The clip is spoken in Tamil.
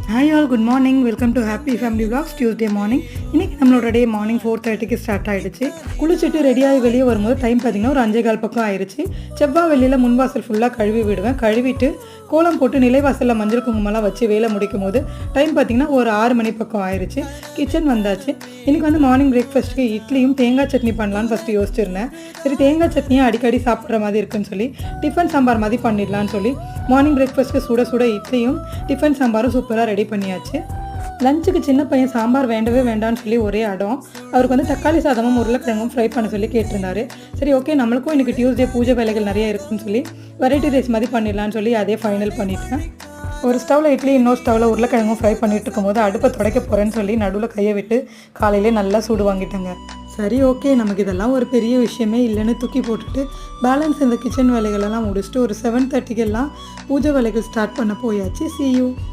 Hi all, good morning. Welcome to happy family vlogs Tuesday morning. இன்றைக்கி நம்மளோட டே மார்னிங் 4:30க்கு ஸ்டார்ட் ஆகிடுச்சு. குளிச்சுட்டு ரெடியாகி வெளியே வரும்போது டைம் பார்த்திங்கன்னா ஒரு 5:15 பக்கம் ஆயிடுச்சு. செவ்வாய் வெளியில் முன்வாசல் ஃபுல்லாக கழுவி விடுவேன். கழுவிட்டு கோலம் போட்டு நிலைவாசலில் மஞ்சள் குங்குமம்லாம் வச்சு வேலை முடிக்கும் போது டைம் பார்த்திங்கன்னா ஒரு 6 மணி பக்கம் ஆயிடுச்சு. கிச்சன் வந்தாச்சு. இன்றைக்கி வந்து மார்னிங் பிரேக்ஃபாஸ்ட்டுக்கு இட்லியும் தேங்காய் சட்னி பண்ணலான்னு ஃபஸ்ட்டு யோசிச்சிருந்தேன். சரி, தேங்காய் சட்னியை அடிக்கடி சாப்பிட்ற மாதிரி இருக்குன்னு சொல்லி டிஃபன் சாம்பார் மாதிரி பண்ணிடலான்னு சொல்லி மார்னிங் பிரேக்ஃபாஸ்ட்டுக்கு சுட சுட இட்லியும் டிஃபன் சாம்பாரும் சூப்பராக ரெடி பண்ணியாச்சு. லஞ்சுக்கு சின்ன பையன் சாம்பார் வேண்டவே வேண்டான்னு சொல்லி ஒரே அடம். அவருக்கு வந்து தக்காளி சாதமும் உருளைக்கிழங்கும் ஃப்ரை பண்ண சொல்லி கேட்டிருந்தாரு. சரி, ஓகே, நம்மளுக்கும் இன்றைக்கி டியூஸ்டே பூஜை வேலைகள் நிறைய இருக்குன்னு சொல்லி வெரைட்டி ரைஸ் மாதிரி பண்ணிடலான்னு சொல்லி அதே ஃபைனல் பண்ணிட்டேன். ஒரு ஸ்டவ்வில் இட்லி, இன்னொரு ஸ்டவ்வில் உருளைக்கிழங்கும் ஃப்ரை பண்ணிட்டு இருக்கும்போது அடுப்பை துடைக்க போகிறேன்னு சொல்லி நடுவில் கையை விட்டு காலையிலே நல்லா சூடு வாங்கிட்டாங்க. சரி, ஓகே, நமக்கு இதெல்லாம் ஒரு பெரிய விஷயமே இல்லைன்னு தூக்கி போட்டுட்டு பேலன்ஸ் இந்த கிச்சன் வேலைகளெல்லாம் முடிச்சுட்டு ஒரு 7:30க்கெல்லாம் பூஜை வேலைகள் ஸ்டார்ட் பண்ண போயாச்சு. See you.